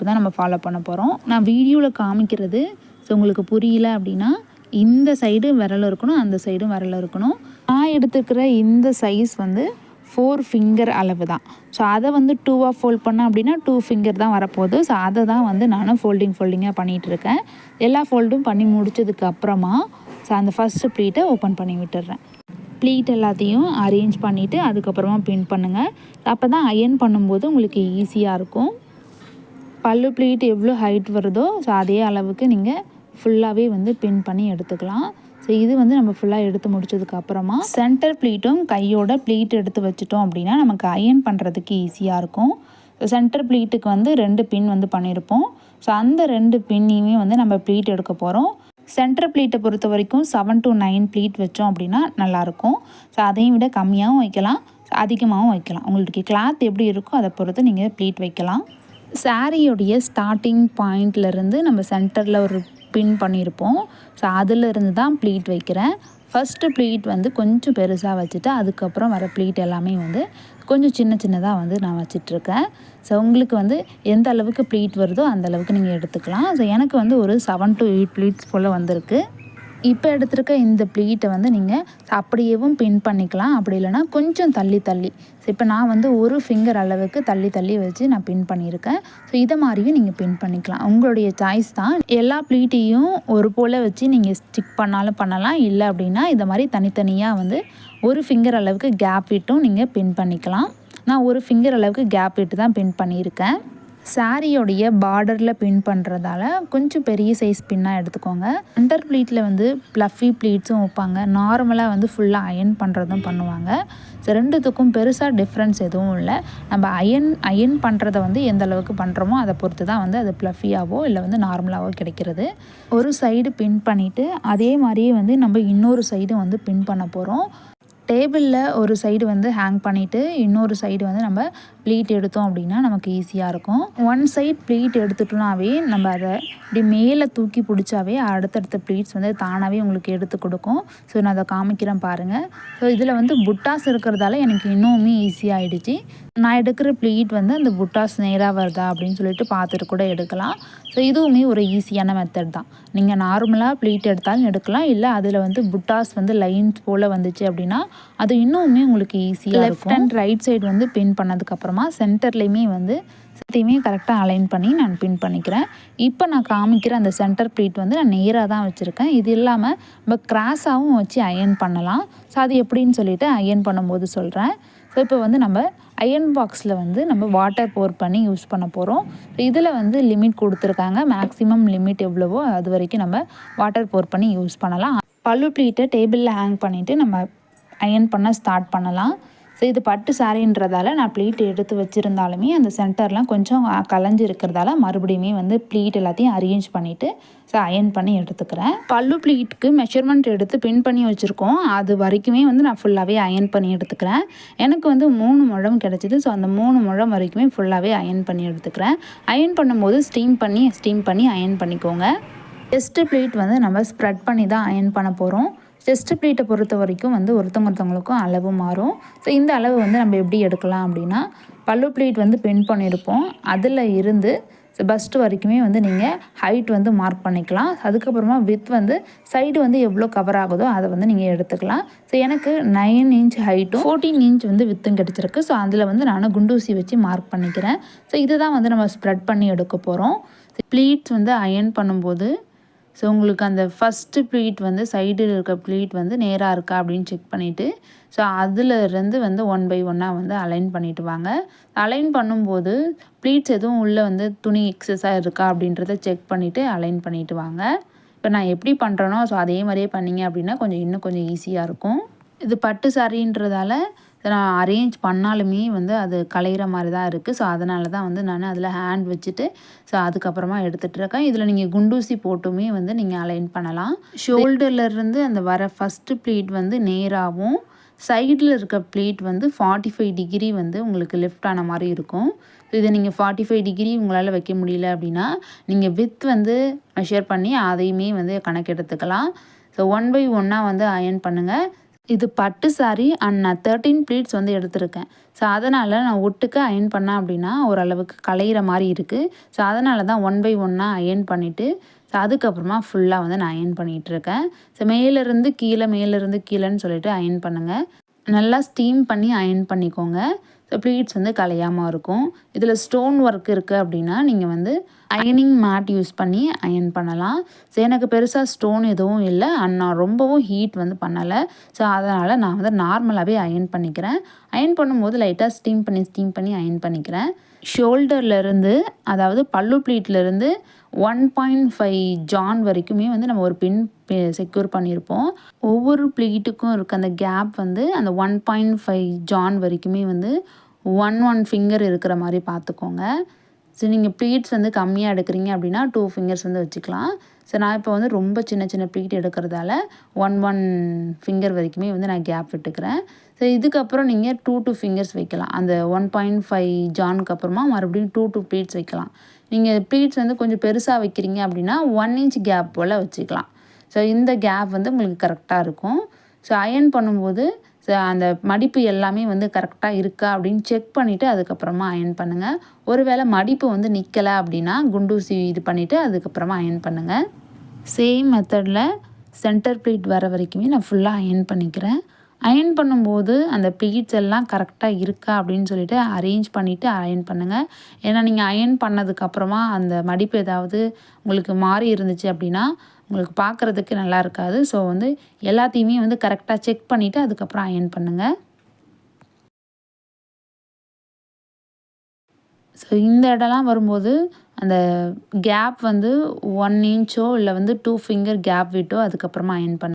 Step தான் நம்ம follow பண்ண போகிறோம். நான் வீடியோவில் காமிக்கிறது ஸோ உங்களுக்கு புரியல அப்படின்னா இந்த சைடு விரல் இருக்கணும், அந்த சைடும் விரல் இருக்கணும். நான் எடுத்துக்கிற இந்த சைஸ் வந்து 4 ஃபிங்கர் அளவு தான். ஸோ அதை வந்து 2ஆக ஃபோல்ட் பண்ணேன் அப்படின்னா 2 ஃபிங்கர் தான் வரப்போகுது. ஸோ அதை தான் வந்து நானும் ஃபோல்டிங்காக பண்ணிகிட்ருக்கேன். எல்லா ஃபோல்டும் பண்ணி முடிச்சதுக்கு அப்புறமா ஸோ அந்த ஃபஸ்ட்டு ப்ளீட்டை ஓப்பன் பண்ணி விட்டுடுறேன். ப்ளீட் எல்லாத்தையும் அரேஞ்ச் பண்ணிவிட்டு அதுக்கப்புறமா பின் பண்ணுங்கள். அப்போ தான் அயர்ன் பண்ணும்போது உங்களுக்கு ஈஸியாக இருக்கும். பல்லு ப்ளீட் எவ்வளோ ஹைட் வருதோ ஸோ அதே அளவுக்கு நீங்கள் ஃபுல்லாகவே வந்து பின் பண்ணி எடுத்துக்கலாம். ஸோ இது வந்து நம்ம ஃபுல்லாக எடுத்து முடிச்சதுக்கப்புறமா சென்டர் ப்ளீட்டும் கையோட ப்ளீட் எடுத்து வச்சுட்டோம் அப்படின்னா நமக்கு அயர்ன் பண்ணுறதுக்கு ஈஸியாக இருக்கும். ஸோ சென்டர் ப்ளீட்டுக்கு வந்து 2 பின் வந்து பண்ணியிருப்போம். ஸோ அந்த 2 பின்னையுமே வந்து நம்ம ப்ளீட் எடுக்க போகிறோம். சென்டர் ப்ளீட்டை பொறுத்த வரைக்கும் 7 to 9 ப்ளீட் வச்சோம் அப்படின்னா நல்லாயிருக்கும். ஸோ அதையும் விட கம்மியாகவும் வைக்கலாம், அதிகமாகவும் வைக்கலாம். உங்களுக்கு கிளாத் எப்படி இருக்கோ அதை பொறுத்து நீங்கள் ப்ளீட் வைக்கலாம். சாரியோடைய ஸ்டார்டிங் பாயிண்ட்லேருந்து நம்ம சென்டரில் ஒரு பின் பண்ணியிருப்போம். ஸோ அதிலிருந்து தான் ப்ளீட் வைக்கிறேன். ஃபஸ்ட்டு ப்ளீட் வந்து கொஞ்சம் பெருசாக வச்சுட்டு அதுக்கப்புறம் வர ப்ளீட் எல்லாமே வந்து கொஞ்சம் சின்னதாக வந்து நான் வச்சிட்ருக்கேன். ஸோ உங்களுக்கு வந்து எந்த அளவுக்கு ப்ளீட் வருதோ அந்த அளவுக்கு நீங்கள் எடுத்துக்கலாம். ஸோ எனக்கு வந்து ஒரு 7 to 8 ப்ளீட்ஸ் போல் வந்திருக்கு. இப்போ எடுத்துருக்க இந்த ப்ளீட்டை வந்து நீங்கள் அப்படியேவும் பின் பண்ணிக்கலாம், அப்படி இல்லைனா கொஞ்சம் தள்ளி. ஸோ இப்போ நான் வந்து 1 ஃபிங்கர் அளவுக்கு தள்ளி வச்சு நான் பின் பண்ணியிருக்கேன். ஸோ இதை மாதிரியும் நீங்கள் பின் பண்ணிக்கலாம், உங்களுடைய சாய்ஸ் தான். எல்லா ப்ளீட்டையும் ஒரு போல் வச்சு நீங்கள் ஸ்டிக் பண்ணாலும் பண்ணலாம், இல்லை அப்படின்னா இதை மாதிரி தனித்தனியாக வந்து 1 ஃபிங்கர் அளவுக்கு கேப் விட்டும் நீங்கள் பின் பண்ணிக்கலாம். நான் 1 ஃபிங்கர் அளவுக்கு கேப் விட்டு தான் பின் பண்ணியிருக்கேன். சாரியோடைய பார்டரில் பின் பண்ணுறதால கொஞ்சம் பெரிய சைஸ் பின்னாக எடுத்துக்கோங்க. அண்டர் ப்ளீட்டில் வந்து ப்ளஃபி ப்ளீட்ஸும் வைப்பாங்க, நார்மலாக வந்து ஃபுல்லாக அயர்ன் பண்ணுறதும் பண்ணுவாங்க. ஸோ ரெண்டுத்துக்கும் பெருசாக டிஃப்ரென்ஸ் எதுவும் இல்லை. நம்ம அயர்ன் பண்ணுறத வந்து எந்த அளவுக்கு பண்ணுறோமோ அதை பொறுத்து தான் வந்து அது ப்ளஃபியாவோ இல்லை வந்து நார்மலாகவோ கிடைக்கிறது. ஒரு சைடு பின் பண்ணிவிட்டு அதே மாதிரியே வந்து நம்ம இன்னொரு சைடு வந்து பின் பண்ண போகிறோம். டேபிளில் ஒரு சைடு வந்து ஹேங் பண்ணிவிட்டு இன்னொரு சைடு வந்து நம்ம ப்ளீட் எடுத்தோம் அப்படின்னா நமக்கு ஈஸியாக இருக்கும். ஒன் சைட் ப்ளீட் எடுத்துட்டோம்னாவே நம்ம அதை இப்படி மேலே தூக்கி பிடிச்சாவே அடுத்தடுத்த ப்ளீட்ஸ் வந்து தானாகவே உங்களுக்கு எடுத்து கொடுக்கும். ஸோ நான் அதை காமிக்கிறேன் பாருங்கள். ஸோ இதில் வந்து புட்டாஸ் இருக்கிறதால எனக்கு இன்னுமே ஈஸியாகிடுச்சு. நான் எடுக்கிற ப்ளீட் வந்து அந்த புட்டாஸ் நேராக வருதா அப்படின்னு சொல்லிட்டு பார்த்துட்டு கூட எடுக்கலாம். ஸோ இதுவுமே ஒரு ஈஸியான மெத்தட் தான். நீங்கள் நார்மலாக ப்ளீட் எடுத்தாலும் எடுக்கலாம், இல்லை அதில் வந்து புட்டாஸ் வந்து லைன்ஸ் போல் வந்துச்சு அப்படின்னா அது இன்னுமே உங்களுக்கு ஈஸியாக இருக்கும். லெஃப்ட் அண்ட் ரைட் சைடு வந்து பின் பண்ணதுக்கப்புறமா சென்டர்லேயுமே வந்து எல்லாத்தையுமே கரெக்டாக அலைன் பண்ணி நான் பின் பண்ணிக்கிறேன். இப்போ நான் காமிக்கிற அந்த சென்டர் ப்ளீட் வந்து நான் நேராக தான் வச்சுருக்கேன். இது இல்லாமல் நம்ம கிராஸாகவும் வச்சு அயர்ன் பண்ணலாம். ஸோ அது எப்படின்னு சொல்லிவிட்டு அயர்ன் பண்ணும்போது சொல்கிறேன். ஸோ இப்போ வந்து நம்ம அயர்ன் பாக்ஸில் வந்து நம்ம வாட்டர் போர் பண்ணி யூஸ் பண்ண போகிறோம். ஸோ இதில் வந்து லிமிட் கொடுத்துருக்காங்க, மேக்ஸிமம் லிமிட் எவ்வளவோ அது வரைக்கும் நம்ம வாட்டர் போர் பண்ணி யூஸ் பண்ணலாம். பல்லு ப்ளீட்டை டேபிளில் ஹேங் பண்ணிவிட்டு நம்ம அயர்ன் பண்ண ஸ்டார்ட் பண்ணலாம். ஸோ இது பட்டு சாரின்றதால நான் ப்ளீட் எடுத்து வச்சுருந்தாலுமே அந்த சென்டர்லாம் கொஞ்சம் கலைஞ்சி இருக்கிறதால மறுபடியுமே வந்து ப்ளீட் எல்லாத்தையும் அரேஞ்ச் பண்ணிவிட்டு ஸோ அயர்ன் பண்ணி எடுத்துக்கிறேன். பல்லு ப்ளீட்டுக்கு மெஷர்மெண்ட் எடுத்து பின் பண்ணி வச்சுருக்கோம், அது வரைக்குமே வந்து நான் ஃபுல்லாகவே அயர்ன் பண்ணி எடுத்துக்கிறேன். எனக்கு வந்து 3 முழம் கிடச்சிது. ஸோ அந்த 3 முழம் வரைக்குமே ஃபுல்லாகவே அயர்ன் பண்ணி எடுத்துக்கிறேன். அயர்ன் பண்ணும்போது ஸ்டீம் பண்ணி அயர்ன் பண்ணிக்கோங்க. செஸ்ட்டு ப்ளீட் வந்து நம்ம ஸ்ப்ரெட் பண்ணி தான் அயர்ன் பண்ண போகிறோம். செஸ்ட்டு ப்ளீட்டை பொறுத்த வரைக்கும் வந்து ஒருத்தவங்களுக்கும் அளவு மாறும். ஸோ இந்த அளவு வந்து நம்ம எப்படி எடுக்கலாம் அப்படின்னா பல்லு ப்ளீட் வந்து பின் பண்ணியிருப்போம், அதில் இருந்து பஸ்ட்டு வரைக்குமே வந்து நீங்கள் ஹைட் வந்து மார்க் பண்ணிக்கலாம். அதுக்கப்புறமா வித் வந்து சைடு வந்து எவ்வளோ கவர் ஆகுதோ அதை வந்து நீங்கள் எடுத்துக்கலாம். ஸோ எனக்கு 9 இன்ச் ஹைட்டும் 14 இன்ச் வந்து வித்தும் கிடச்சிருக்கு. ஸோ அதில் வந்து நான் குண்டூசி வச்சு மார்க் பண்ணிக்கிறேன். ஸோ இதை தான் வந்து நம்ம ஸ்ப்ரெட் பண்ணி எடுக்க போகிறோம். ப்ளீட்ஸ் வந்து அயர்ன் பண்ணும்போது ஸோ உங்களுக்கு அந்த ஃபஸ்ட்டு ப்ளீட் வந்து சைடில் இருக்க ப்ளீட் வந்து நேராக இருக்கா அப்படின்னு செக் பண்ணிவிட்டு ஸோ அதிலிருந்து வந்து 1 by 1 வந்து அலைன் பண்ணிவிட்டு வாங்க. அலைன் பண்ணும்போது ப்ளீட்ஸ் எதுவும் உள்ளே வந்து துணி எக்ஸஸாக இருக்கா அப்படின்றத செக் பண்ணிவிட்டு அலைன் பண்ணிவிட்டு வாங்க. இப்போ நான் எப்படி பண்ணுறேனோ ஸோ அதே மாதிரியே பண்ணிங்க அப்படின்னா இன்னும் கொஞ்சம் ஈஸியாக இருக்கும். இது பட்டு சாரின்றதால நான் அரேஞ்ச் பண்ணாலுமே வந்து அது கலையிற மாதிரி தான் இருக்குது. ஸோ அதனால தான் வந்து நான் அதில் ஹேண்ட் வச்சுட்டு ஸோ அதுக்கப்புறமா எடுத்துகிட்ருக்கேன். இதில் நீங்கள் குண்டூசி போட்டுமே வந்து நீங்கள் அலைன் பண்ணலாம். ஷோல்டர்லேருந்து அந்த வர ஃபஸ்ட்டு ப்ளீட் வந்து நேராகவும் சைடில் இருக்க ப்ளீட் வந்து 45 டிகிரி வந்து உங்களுக்கு லெஃப்ட் ஆன மாதிரி இருக்கும். இதை நீங்கள் 45 டிகிரி உங்களால் வைக்க முடியல அப்படின்னா நீங்கள் வித் வந்து மெஷர் பண்ணி அதையுமே வந்து கணக்கெடுத்துக்கலாம். ஸோ 1 by 1 வந்து அயர்ன் பண்ணுங்கள். இது பட்டு சாரி அண்ட் நான் 13 ப்ளீட்ஸ் வந்து எடுத்திருக்கேன். ஸோ அதனால் நான் ஒட்டுக்க அயர்ன் பண்ணேன் அப்படின்னா ஓரளவுக்கு கலையிற மாதிரி இருக்குது. ஸோ அதனால தான் 1 பை 1 அயர்ன் பண்ணிவிட்டு ஸோ அதுக்கப்புறமா ஃபுல்லாக வந்து நான் அயர்ன் பண்ணிகிட்ருக்கேன். ஸோ மேலேருந்து கீழே மேலேருந்து கீழேன்னு சொல்லிட்டு அயர்ன் பண்ணுங்கள். நல்லா ஸ்டீம் பண்ணி அயர்ன் பண்ணிக்கோங்க. ஸோ ப்ளீட்ஸ் வந்து கலையாமல் இருக்கும். இதில் ஸ்டோன் ஒர்க் இருக்குது அப்படின்னா நீங்கள் வந்து அயர்னிங் மேட் யூஸ் பண்ணி அயர்ன் பண்ணலாம். ஸோ எனக்கு பெருசாக ஸ்டோன் எதுவும் இல்லை அண்ட் நான் ரொம்பவும் ஹீட் வந்து பண்ணலை. ஸோ அதனால் நான் வந்து நார்மலாகவே அயர்ன் பண்ணிக்கிறேன். அயர்ன் பண்ணும்போது லைட்டாக ஸ்டீம் பண்ணி அயர்ன் பண்ணிக்கிறேன். ஷோல்டர்லேருந்து அதாவது பல்லு ப்ளீட்லேருந்து 1.5 ஜான் வரைக்குமே வந்து நம்ம ஒரு பின் செக்யூர் பண்ணியிருப்போம். ஒவ்வொரு ப்ளீட்டுக்கும் இருக்க அந்த கேப் வந்து அந்த 1.5 ஜான் வரைக்குமே வந்து 1 ஃபிங்கர் இருக்கிற மாதிரி பார்த்துக்கோங்க. ஸோ நீங்கள் ப்ளீட்ஸ் வந்து கம்மியாக எடுக்கிறீங்க அப்படின்னா 2 ஃபிங்கர்ஸ் வந்து வச்சுக்கலாம். ஸோ நான் இப்போ வந்து ரொம்ப சின்ன சின்ன ப்ளீட் எடுக்கிறதால 1 ஃபிங்கர் வரைக்குமே வந்து நான் கேப் விட்டுக்கிறேன். ஸோ இதுக்கப்புறம் நீங்கள் 2 ஃபிங்கர்ஸ் வைக்கலாம். அந்த 1.5 ஜானுக்கு அப்புறமா மறுபடியும் 2 ப்ளீட்ஸ் வைக்கலாம். நீங்கள் ப்ளீட்ஸ் வந்து கொஞ்சம் பெருசாக வைக்கிறீங்க அப்படின்னா 1 இன்ச் கேப் போல் வச்சுக்கலாம். ஸோ இந்த கேப் வந்து உங்களுக்கு கரெக்டாக இருக்கும். ஸோ அயர்ன் பண்ணும்போது ஸோ அந்த மடிப்பு எல்லாமே வந்து கரெக்டாக இருக்கா அப்படின்னு செக் பண்ணிவிட்டு அதுக்கப்புறமா அயர்ன் பண்ணுங்கள். ஒருவேளை மடிப்பு வந்து நிற்கலை அப்படின்னா குண்டூசி இது பண்ணிவிட்டு அதுக்கப்புறமா அயர்ன் பண்ணுங்கள். சேம் மெத்தடில் சென்டர் ப்ளீட் வர வரைக்குமே நான் ஃபுல்லாக அயர்ன் பண்ணிக்கிறேன். அயர்ன் பண்ணும்போது அந்த ப்ளீட்ஸ் எல்லாம் கரெக்டாக இருக்கா அப்படின்னு சொல்லிட்டு அரேஞ்ச் பண்ணிவிட்டு அயர்ன் பண்ணுங்கள். ஏன்னா நீங்கள் அயர்ன் பண்ணதுக்கப்புறமா அந்த மடிப்பு ஏதாவது உங்களுக்கு மாறி இருந்துச்சு அப்படின்னா உங்களுக்கு பார்க்குறதுக்கு நல்லா இருக்காது. ஸோ வந்து எல்லாத்தையுமே வந்து கரெக்டாக செக் பண்ணிவிட்டு அதுக்கப்புறம் அயர்ன் பண்ணுங்கள். ஸோ இந்த இடம்லாம் வரும்போது அந்த கேப் வந்து 1 இன்ச்சோ இல்லை வந்து 2 ஃபிங்கர் கேப் விட்டோ அதுக்கப்புறமா அயர்ன் பண்ணுங்கள்.